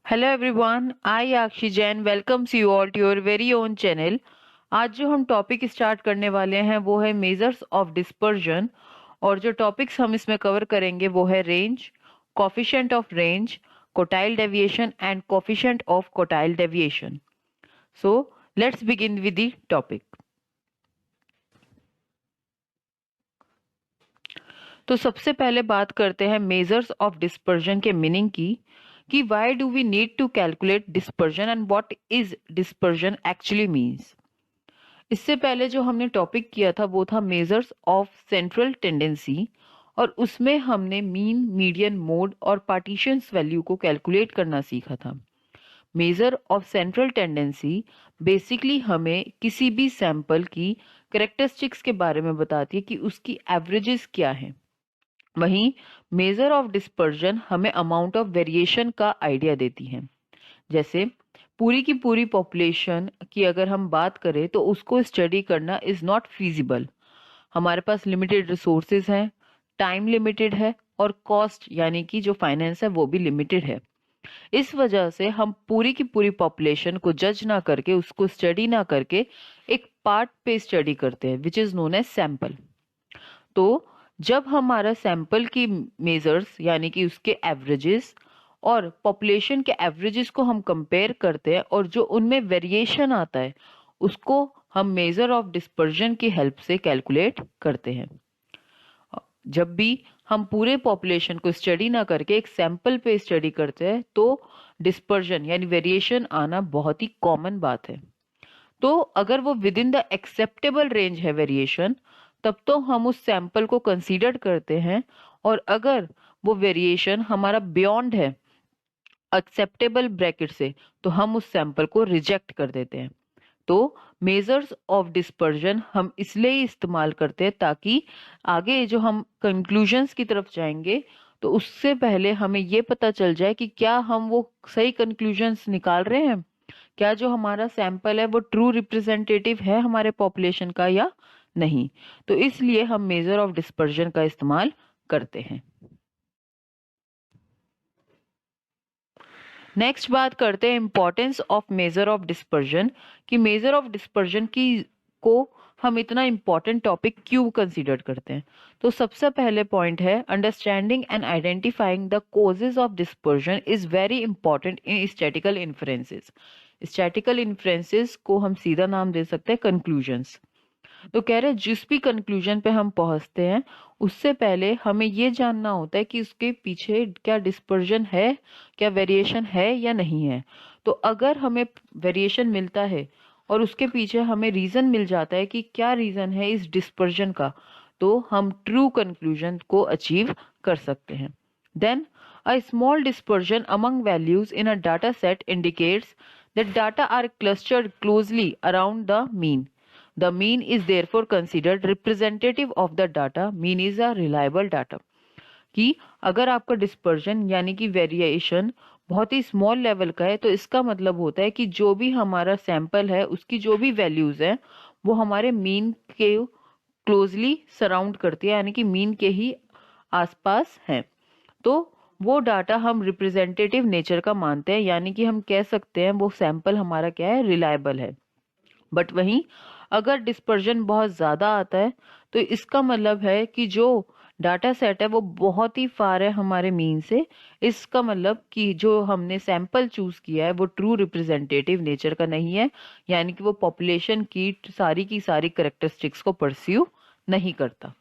Hello everyone, I Aakshi Jain welcomes you all to your very own channel. आज जो हम topic start करने वाले हैं वो है मेजर्स ऑफ डिस्पर्जन। और जो टॉपिक्स हम इसमें कवर करेंगे वो है range, coefficient of range, quartile deviation and coefficient of quartile deviation. So let's begin with the topic. तो सबसे पहले बात करते हैं मेजर्स ऑफ डिस्पर्जन के मीनिंग की कि why do we need to calculate dispersion and what is dispersion actually means. इससे पहले जो हमने टॉपिक किया था वो था मेजर्स ऑफ सेंट्रल टेंडेंसी, और उसमें हमने मीन, मीडियन, मोड और पार्टीशंस वैल्यू को कैलकुलेट करना सीखा था। Major of central tendency basically हमें किसी भी सैंपल की करेक्टरिस्टिक्स के बारे में बताती है कि उसकी एवरेजेस क्या हैं। वहीं मेजर ऑफ डिस्पर्जन हमें अमाउंट ऑफ वेरिएशन का आइडिया देती है। जैसे पूरी की पूरी पॉपुलेशन की अगर हम बात करें तो उसको स्टडी करना इज नॉट फीजिबल। हमारे पास लिमिटेड रिसोर्सेज हैं, टाइम लिमिटेड है और कॉस्ट यानी कि जो फाइनेंस है वो भी लिमिटेड है। इस वजह से हम पूरी की पूरी पॉपुलेशन को जज ना करके, उसको स्टडी ना करके एक पार्ट पे स्टडी करते हैं which is known as sample. तो जब हमारा सैंपल की मेजर्स यानी कि उसके एवरेजेस और पॉपुलेशन के एवरेजेस को हम कंपेयर करते हैं और जो उनमें वेरिएशन आता है उसको हम मेजर ऑफ डिस्पर्जन की हेल्प से कैलकुलेट करते हैं। जब भी हम पूरे पॉपुलेशन को स्टडी ना करके एक सैंपल पे स्टडी करते हैं तो डिस्पर्जन यानी वेरिएशन आना बहुत ही कॉमन बात है। तो अगर वो with in the acceptable range है वेरिएशन, तब तो हम उस सैंपल को कंसीडर करते हैं, और अगर वो वेरिएशन हमारा बियॉन्ड है एक्सेप्टेबल ब्रैकेट से तो हम उस सैंपल को रिजेक्ट कर देते हैं। तो मेजर्स ऑफ डिस्पर्जन हम इसलिए ही इस्तेमाल करते हैं ताकि आगे जो हम कंक्लूजन्स की तरफ जाएंगे तो उससे पहले हमें ये पता चल जाए कि क्या हम वो सही कंक्लूजन्स निकाल रहे हैं, क्या जो हमारा सैंपल है वो ट्रू रिप्रेजेंटेटिव है हमारे पॉपुलेशन का या नहीं। तो इसलिए हम मेजर ऑफ डिस्पर्जन का इस्तेमाल करते हैं। नेक्स्ट बात करते हैं importance of major of dispersion, कि मेजर ऑफ डिस्पर्जन की को हम इतना इंपॉर्टेंट टॉपिक क्यों कंसीडर करते हैं। तो सबसे पहले पॉइंट है understanding and identifying the causes of dispersion is very important in statistical inferences. Statistical inferences को हम सीधा नाम दे सकते हैं कंक्लूजन्स। तो कह रहे जिस भी कंक्लूजन पे हम पहुंचते हैं उससे पहले हमें ये जानना होता है कि उसके पीछे क्या डिस्पर्जन है, क्या वेरिएशन है या नहीं है। तो अगर हमें वेरिएशन मिलता है और उसके पीछे हमें रीजन मिल जाता है कि क्या रीजन है इस डिस्पर्जन का, तो हम ट्रू कंक्लूजन को अचीव कर सकते हैं। Then a small dispersion among values in a data set indicates that data are clustered closely around the mean. The mean is therefore considered representative of the data. Mean is a reliable data. कि अगर आपका dispersion यानी कि variation बहुत ही small level का है तो इसका मतलब होता है कि जो भी हमारा सैंपल है उसकी जो भी वैल्यूज हैं वो हमारे मीन के क्लोजली सराउंड करती है, यानी कि मीन के ही आसपास हैं। तो वो डाटा हम रिप्रेजेंटेटिव नेचर का मानते हैं, यानी कि हम कह सकते हैं वो सैंपल हमारा क्या है, रिलायबल है। बट वहीं अगर डिस्पर्जन बहुत ज़्यादा आता है तो इसका मतलब है कि जो डाटा सेट है वो बहुत ही फार है हमारे मीन से। इसका मतलब कि जो हमने सैंपल चूज किया है वो ट्रू रिप्रेजेंटेटिव नेचर का नहीं है, यानी कि वो पॉपुलेशन की सारी करेक्टरिस्टिक्स को परस्यू नहीं करता।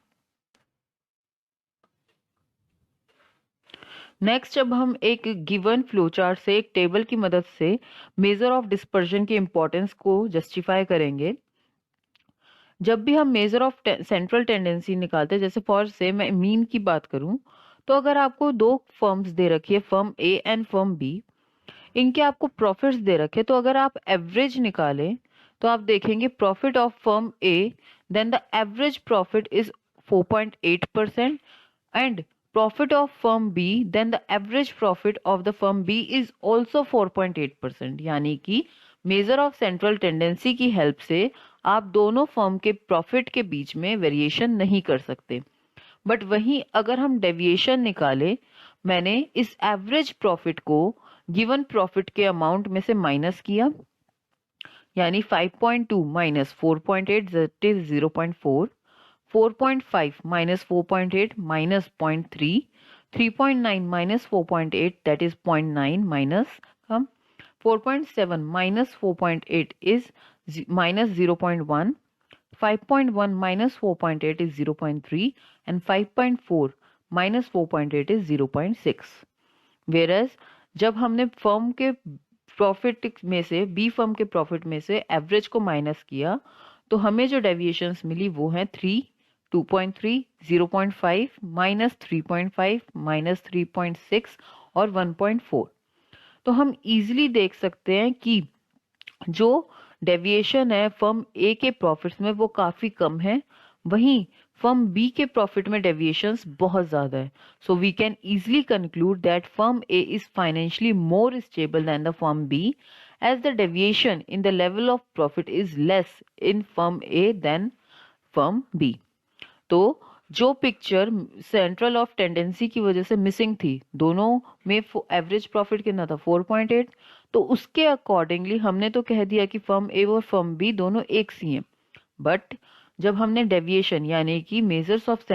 नेक्स्ट अब हम एक गिवन फ्लोचार्ट से, एक टेबल की मदद से मेजर ऑफ डिस्पर्जन की इंपॉर्टेंस को जस्टिफाई करेंगे। जब भी हम मेजर ऑफ सेंट्रल टेंडेंसी निकालते हैं, जैसे फॉर से मैं मीन की बात करूं, तो अगर आपको दो फर्म्स दे रखी है, firm A and firm B, इनके आपको प्रॉफिट्स दे रखे, तो अगर आप एवरेज निकालें तो आप देखेंगे profit of firm A, then the average profit is 4.8% and profit of firm B, then the average profit of the firm B is also 4.8%। यानी कि मेजर ऑफ सेंट्रल टेंडेंसी की हेल्प से आप दोनों फर्म के प्रॉफिट के बीच में variation नहीं कर सकते। बट वहीं अगर हम डेविएशन निकाले, मैंने इस एवरेज प्रॉफिट को गिवन प्रॉफिट के अमाउंट में से माइनस किया, यानी 5.2 minus 4.8 that is 0.4, 4.5 minus 4.8 minus 0.3, 3.9 minus 4.8 that is 0.9 minus हम 4.7 minus 4.8 is minus 0.1, 5.1 minus 4.8 is 0.3 and 5.4 minus 4.8 is 0.6. Whereas जब हमने फर्म के प्रॉफिट में से बी फर्म के प्रॉफिट में से एवरेज को माइनस किया तो हमें जो डेविएशंस मिली वो हैं 3, 2.3, 0.5, माइनस 3.5, माइनस 3.6 और 1.4। तो हम इजीली देख सकते हैं कि जो डेविएशन है फर्म ए के प्रॉफिट्स में वो काफी कम है, वहीं फर्म बी के प्रॉफिट में डेविएशंस बहुत ज्यादा है। So we can easily conclude that firm A is financially more stable than the firm B as the deviation in the level of profit is less in firm A than firm B. तो जो picture central of tendency की वजह से missing थी, दोनों में average profit कितना था 4.8, तो उसके अकॉर्डिंगली हमने तो कह दिया कि फर्म ए और फर्म बी दोनों एक सी हैं। बट जब हमने डेविएशन यानी कि मेजर्स ऑफ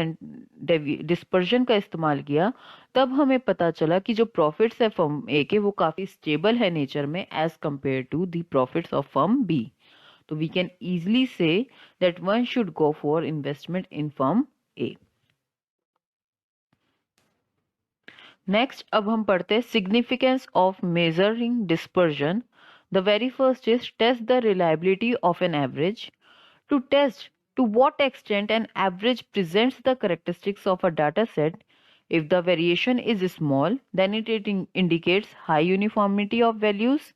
डिस्पर्जन का इस्तेमाल किया तब हमें पता चला कि जो प्रॉफिट्स है फर्म ए के वो काफी स्टेबल है नेचर में as compare to the profits of firm B. तो we can easily say that one should go for investment in firm A. Next, अब हम पढ़ते हैं significance of measuring dispersion. The very first is test the reliability of an average. To test to what extent an average presents the characteristics of a data set, if the variation is small, then it indicates high uniformity of values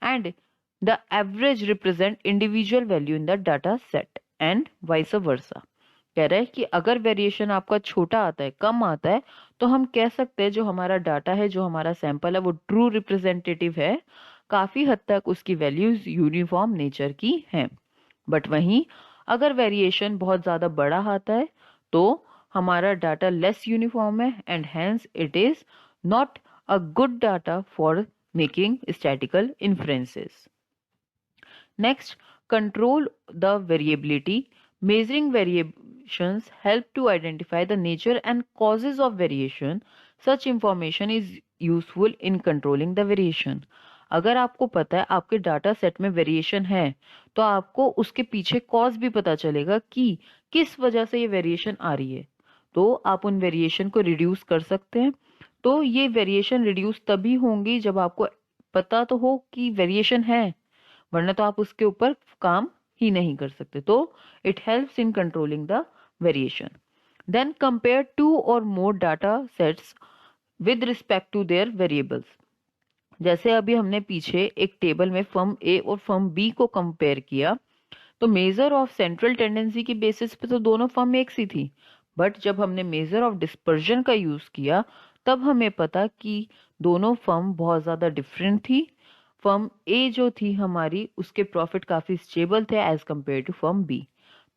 and the average represent individual value in the data set and vice versa. कह रहा है कि अगर variation आपका छोटा आता है, कम आता है, तो हम कह सकते हैं जो हमारा डाटा है, जो हमारा सैंपल है वो ट्रू रिप्रेजेंटेटिव है, काफी हद तक उसकी वैल्यूज यूनिफॉर्म नेचर की हैं। बट वहीं अगर वेरिएशन बहुत ज्यादा बड़ा आता है तो हमारा डाटा लेस यूनिफॉर्म है and hence it is not a good data for making statistical inferences. Next, control the variability. Measuring variations help to identify the nature and causes of variation. Such information is useful in controlling the variation. अगर आपको पता है आपके data set में variation है तो आपको उसके पीछे कॉज भी पता चलेगा कि किस वजह से ये वेरिएशन आ रही है, तो आप उन वेरिएशन को रिड्यूस कर सकते हैं। तो ये वेरिएशन रिड्यूस तभी होंगी जब आपको पता तो हो कि वेरिएशन है, वरना तो आप उसके ऊपर काम ही नहीं कर सकते। तो it helps in controlling the variation. Then compare two or more data sets with respect to their variables. जैसे अभी हमने पीछे एक टेबल में फर्म ए और फर्म बी को कंपेयर किया, तो मेजर ऑफ सेंट्रल टेंडेंसी की बेसिस पे तो दोनों फर्म एक सी थी, बट जब हमने मेजर ऑफ डिस्पर्जन का यूज किया तब हमें पता कि दोनों फर्म बहुत ज्यादा डिफरेंट थी। फर्म ए जो थी हमारी उसके प्रॉफिट काफी स्टेबल थे as compare to firm B.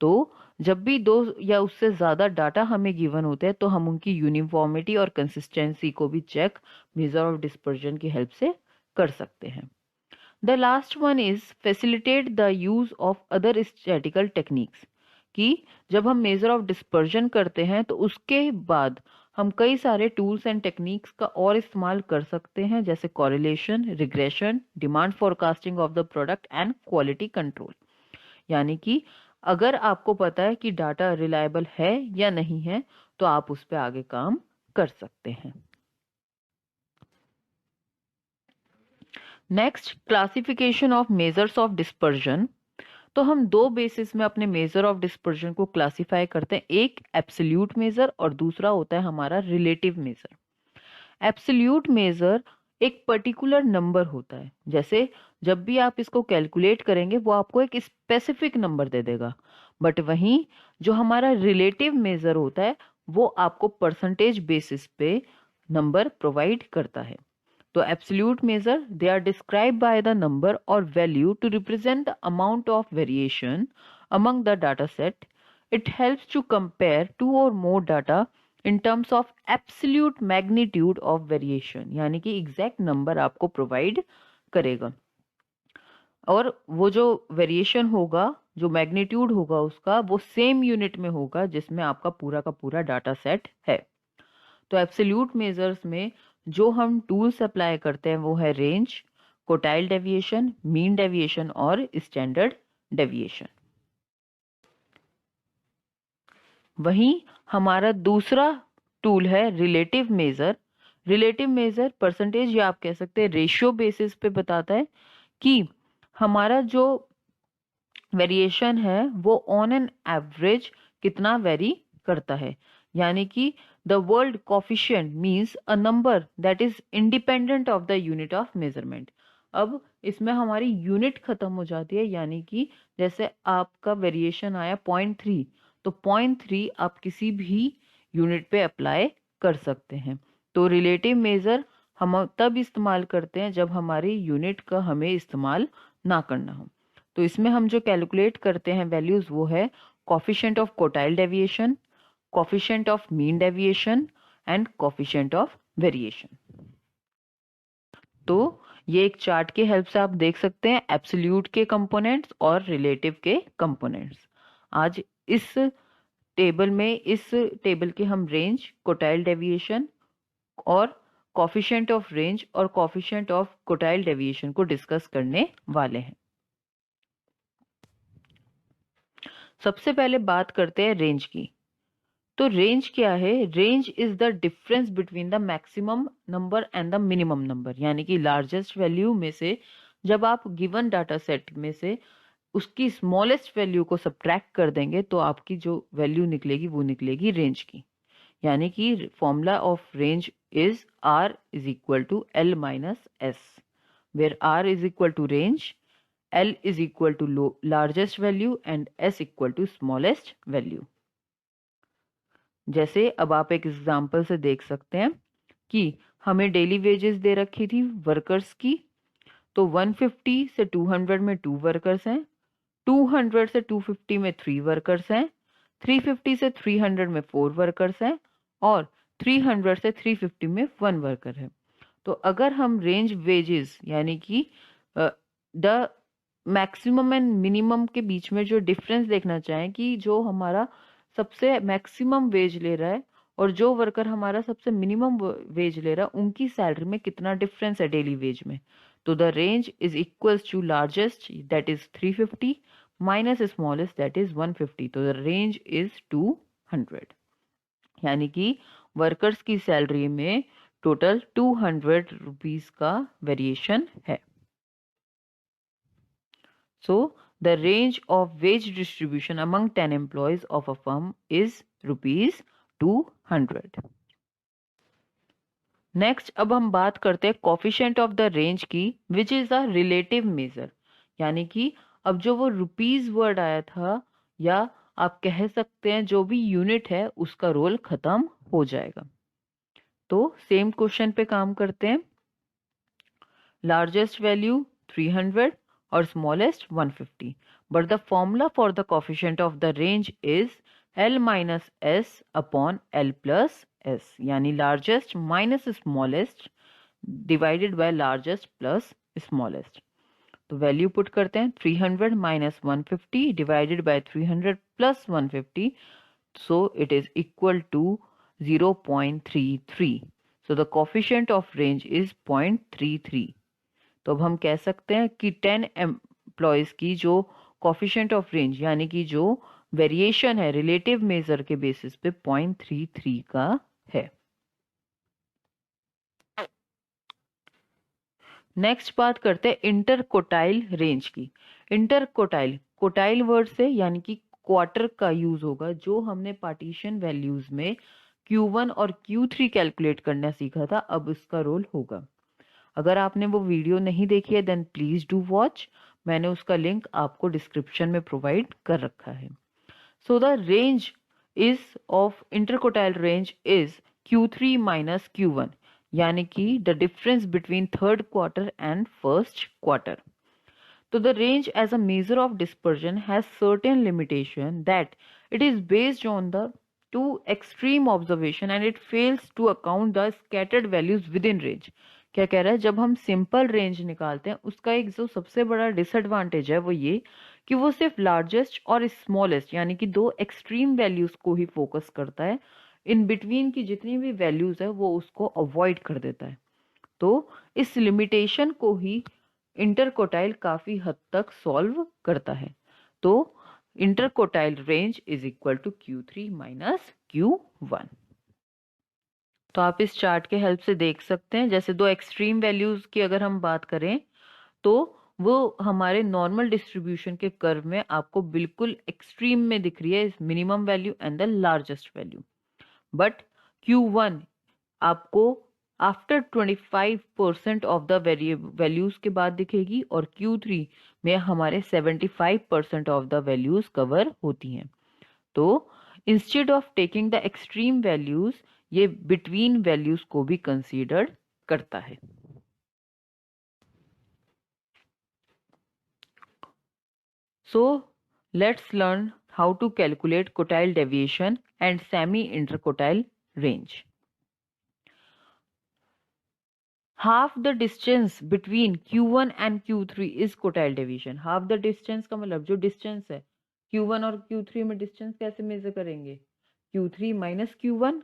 तो जब भी दो या उससे ज्यादा डाटा हमें गिवन होते हैं तो हम उनकी यूनिफॉर्मिटी और कंसिस्टेंसी को भी चेक मेजर ऑफ डिस्पर्जन की हेल्प से कर सकते हैं। The last one is facilitate the use of other statistical techniques, कि जब हम मेजर ऑफ डिस्पर्जन करते हैं तो उसके बाद हम कई सारे टूल्स एंड टेक्निक्स का और इस्तेमाल कर सकते हैं, जैसे correlation, regression, demand forecasting of the product and quality control. यानी कि अगर आपको पता है कि डाटा रिलायबल है या नहीं है तो आप उस पर आगे काम कर सकते हैं। Next, classification of measures of dispersion. तो हम दो बेसिस में अपने मेजर ऑफ डिस्पर्जन को क्लासिफाई करते हैं, एक एब्सोल्यूट मेजर और दूसरा होता है हमारा रिलेटिव मेजर। एब्सोल्यूट मेजर एक पर्टिकुलर नंबर होता है, जैसे जब भी आप इसको कैलकुलेट करेंगे वो आपको एक स्पेसिफिक नंबर दे देगा, बट वहीं जो हमारा रिलेटिव मेजर होता है वो आपको परसेंटेज बेसिस पे नंबर प्रोवाइड करता है। तो absolute measure, they are described by the number or value to represent the amount of variation among the data set. It helps to compare two or more data in terms of absolute magnitude of variation, यानी कि exact number आपको provide करेगा। और वो जो variation होगा, जो magnitude होगा उसका, वो सेम यूनिट में होगा जिसमें आपका पूरा का पूरा डाटा सेट है। तो एब्सोल्यूट मेजर्स में जो हम टूल्स अप्लाई करते हैं वो है range, quartile deviation, mean deviation और स्टैंडर्ड डेविएशन। वहीं हमारा दूसरा टूल है relative major. Relative major percentage या आप कह सकते हैं रेशियो बेसिस पे बताता है कि हमारा जो वेरिएशन है वो ऑन एन एवरेज कितना वेरी करता है, यानी कि the world coefficient means a number that is independent of the unit of measurement. अब इसमें हमारी यूनिट खत्म हो जाती है, यानी कि जैसे आपका वेरिएशन आया 0.3, तो 0.3 आप किसी भी यूनिट पे अप्लाई कर सकते हैं। तो रिलेटिव मेजर हम तब इस्तेमाल करते हैं जब हमारी यूनिट का हमें इस्तेमाल ना करना हो। तो इसमें हम जो कैलकुलेट करते हैं वैल्यूज वो है coefficient of quartile deviation, coefficient of mean deviation and coefficient of variation. तो ये एक चार्ट के हेल्प से आप देख सकते हैं एब्सोल्यूट के कंपोनेंट्स और रिलेटिव के कंपोनेंट्स। आज इस टेबल के हम रेंज, क्वार्टाइल डेविएशन और कोफिशिएंट ऑफ रेंज और कोफिशिएंट ऑफ क्वार्टाइल डेविएशन को डिस्कस करने वाले हैं। सबसे पहले बात करते हैं रेंज की। तो रेंज क्या है? Range is the difference between the maximum number and the minimum number, यानी कि लार्जेस्ट वैल्यू में से जब आप गिवन डाटा सेट में से उसकी स्मॉलेस्ट वैल्यू को सब्ट्रैक्ट कर देंगे तो आपकी जो वैल्यू निकलेगी वो निकलेगी रेंज की। यानी कि formula of range is R is equal to L minus S, where R is equal to range, L is equal to largest value and S equal to smallest value. जैसे अब आप एक एग्जांपल से देख सकते हैं कि हमें डेली वेजेस दे रखी थी वर्कर्स की। तो 150 से 200 में 2 वर्कर्स हैं, 200 से 250 में 3 वर्कर्स हैं, 350 से 300 में 4 वर्कर्स हैं और 300 से 350 में 1 वर्कर है। तो अगर हम रेंज वेजेस यानी कि द मैक्सिमम एंड मिनिमम के बीच में जो डिफरेंस देखना चाहें कि जो हमारा सबसे मैक्सिमम वेज ले रहा है और जो वर्कर हमारा सबसे मिनिमम वेज ले रहा है उनकी सैलरी में कितना डिफरेंस है डेली वेज में, तो the range is equals to largest that is 350 minus smallest that is 150, तो द रेंज इज 200। यानी कि वर्कर्स की सैलरी में टोटल 200 रुपीज का वेरिएशन है। So, the range of wage distribution among 10 employees of a firm is rupees 200. Next, अब हम बात करते हैं coefficient of the range की, which is a relative measure. यानी कि अब जो वो रुपीज वर्ड आया था या आप कह सकते हैं जो भी यूनिट है उसका रोल खत्म हो जाएगा। तो सेम क्वेश्चन पे काम करते हैं। Largest value 300 or smallest 150, but the formula for the coefficient of the range is L minus S upon L plus S, यानी largest minus smallest divided by largest plus smallest। तो value put करते हैं 300 minus 150 divided by 300 plus 150, so it is equal to 0.33, so the coefficient of range is 0.33। तो अब हम कह सकते हैं कि 10 एम्प्लॉयज की जो कोफिशिएंट ऑफ रेंज यानी कि जो वेरिएशन है रिलेटिव मेजर के बेसिस पे 0.33 का है। नेक्स्ट बात करते हैं इंटर क्वार्टाइल रेंज की। इंटर क्वार्टाइल, क्वार्टाइल वर्ड से यानी कि क्वार्टर का यूज होगा, जो हमने पार्टीशन वैल्यूज में Q1 और Q3 कैलकुलेट करना सीखा था, अब इसका रोल होगा। अगर आपने वो वीडियो नहीं देखी है देन प्लीज डू वॉच, मैंने उसका लिंक आपको डिस्क्रिप्शन में प्रोवाइड कर रखा है। So the range is of interquartile range is Q3 minus Q1, यानी कि the difference between third quarter and first quarter. तो the range as a measure of dispersion has certain limitation that it is based on the to extreme observation and it fails to account the scattered values within range। क्या कह रहा है, जब हम simple range निकालते हैं उसका एक जो सबसे बड़ा डिसएडवांटेज है वो ये कि वो सिर्फ लार्जेस्ट और स्मॉलेस्ट यानी कि दो एक्सट्रीम वैल्यूज को ही फोकस करता है, इन बिटवीन की जितनी भी वैल्यूज है वो उसको अवॉइड कर देता है। तो इस लिमिटेशन को ही इंटरकोटाइल काफी हद तक सॉल्व करता है। तो interquartile range is equal to Q3 minus Q1। तो आप इस चार्ट के हेल्प से देख सकते हैं, जैसे दो एक्सट्रीम वैल्यूज की अगर हम बात करें तो वो हमारे नॉर्मल डिस्ट्रीब्यूशन के कर्व में आपको बिल्कुल एक्सट्रीम में दिख रही है, minimum value and the largest value. But Q1 आपको आफ्टर 25% ऑफ द वैल्यूज के बाद दिखेगी और Q3 में हमारे 75% ऑफ द वैल्यूज कवर होती हैं। तो instead of taking the extreme values ये बिटवीन वैल्यूज को भी कंसीडर करता है। So let's learn how to calculate quartile deviation and semi-interquartile range. Half the distance between Q1 and Q3 is quartile deviation। Half the distance का मतलब जो distance है Q1 और Q3 में distance कैसे मेजर करेंगे, Q3 माइनस Q1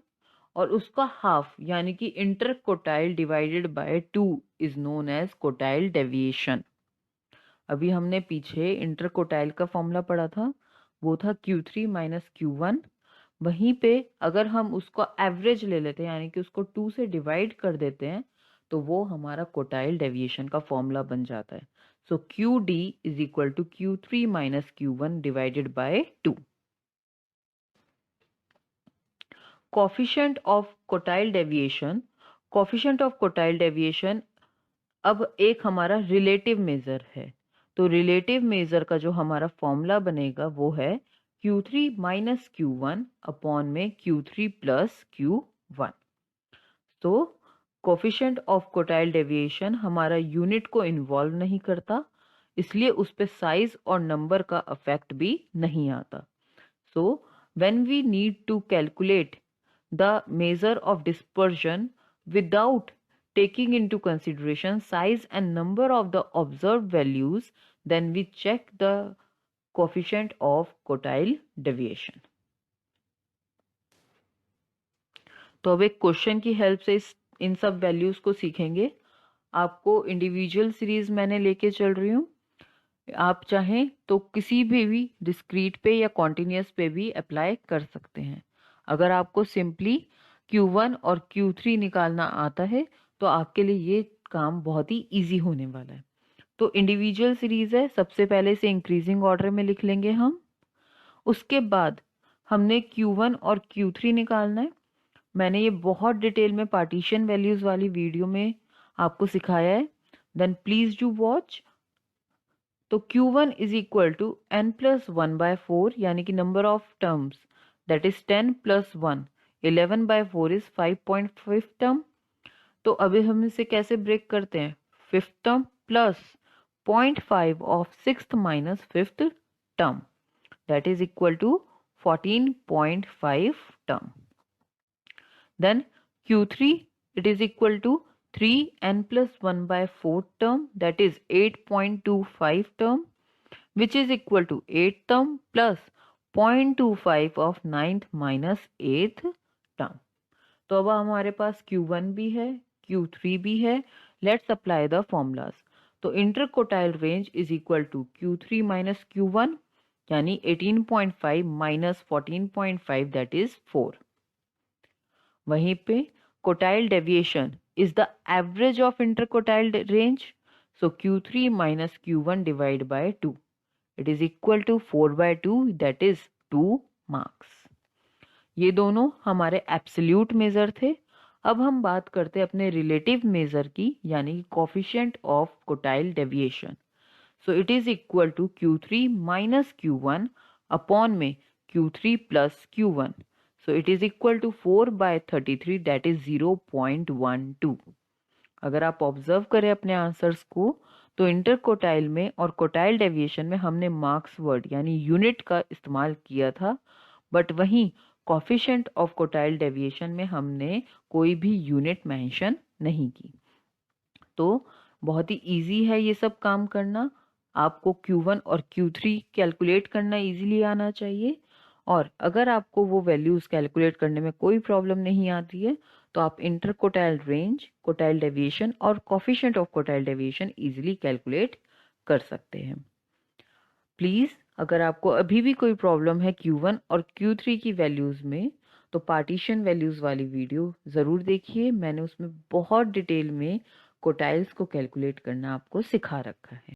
और उसका हाफ यानी कि interquartile divided by 2 is known as quartile deviation. अभी हमने पीछे इंटरकोटाइल का फॉर्मूला पढ़ा था, वो था Q3 माइनस Q1। वहीं पे अगर हम उसको एवरेज ले लेते हैं यानी कि उसको 2 से डिवाइड कर देते हैं तो वो हमारा कोटाइल डेविएशन का फॉर्मूला बन जाता है। So QD is equal to Q3 minus Q1 divided by 2। Coefficient of quartile deviation, coefficient of quartile deviation अब एक हमारा रिलेटिव मेजर है। तो रिलेटिव मेजर का जो हमारा फॉर्मूला बनेगा वो है Q3 माइनस Q1 अपॉन में Q3 प्लस Q1। तो कोफिशिएंट ऑफ कोटाइल डेविएशन हमारा यूनिट को इन्वॉल्व नहीं करता, इसलिए उस पे साइज और नंबर का इफेक्ट भी नहीं आता। So when we need to calculate the measure of dispersion without taking into consideration size and number of the observed values, then we check the coefficient of quartile deviation। तो अब एक question की help से इन सब values को सीखेंगे। आपको individual series मैंने लेके चल रही हूँ, आप चाहें तो किसी भी डिस्क्रीट पे या कॉन्टिन्यूस पे भी अप्लाई कर सकते हैं। अगर आपको सिंपली Q1 और Q3 निकालना आता है तो आपके लिए ये काम बहुत ही इजी होने वाला है। तो इंडिविजुअल सीरीज है, सबसे पहले से इंक्रीजिंग ऑर्डर में लिख लेंगे हम। उसके बाद हमने Q1 और Q3 निकालना है। मैंने ये बहुत डिटेल में पार्टीशन वैल्यूज वाली वीडियो में आपको सिखाया है, देन प्लीज डू वॉच। तो Q1 is equal to n plus 1/4 यानी कि number of terms that is 10 plus 1, 11/4 is 5.5 term. तो अभी हम इसे कैसे ब्रेक करते हैं, fifth term plus 0.5 of sixth minus fifth term that is equal to 14.5 term. Then Q3 it is equal to 3n plus 1/4 term that is 8.25 term which is equal to 8 term plus 0.25 of 9th minus 8th term। तो अब हमारे पास Q1 भी है, Q3 भी है। Let's apply the formulas. तो interquartile range is equal to Q3 minus Q1 यानी 18.5 minus 14.5 that is 4। वहीं पे quartile deviation is the average of interquartile range, so Q3 minus Q1 divided by 2 it is equal to 4/2 that is 2 marks। ये दोनों हमारे absolute major थे। अब हम बात करते हैं अपने रिलेटिव मेजर की यानी coefficient of quartile deviation. So it is equal to Q3 minus Q1 upon में Q3 plus Q1। So it is equal to 4/33 that is 0.12। अगर आप ऑब्जर्व करें अपने आंसर्स को तो इंटरकोटाइल में और कोटाइल डेविएशन में हमने मार्क्स वर्ड यानी यूनिट का इस्तेमाल किया था, बट वहीं कोफिशिएंट ऑफ क्वार्टाइल डेविएशन में हमने कोई भी यूनिट मेंशन नहीं की। तो बहुत ही इजी है ये सब काम करना। आपको Q1 और Q3 कैलकुलेट करना इजीली आना चाहिए। और अगर आपको वो वैल्यूज़ कैलकुलेट करने में कोई प्रॉब्लम नहीं आती है तो आप interquartile range, quartile deviation और coefficient of quartile deviation easily calculate कर सकते हैं। प्लीज़ अगर आपको अभी भी कोई प्रॉब्लम है Q1 और Q3 की वैल्यूज़ में तो पार्टीशन वैल्यूज़ वाली वीडियो ज़रूर देखिए। मैंने उसमें बहुत डिटेल में क्वार्टाइल्स को कैलकुलेट करना आपको सिखा रखा है।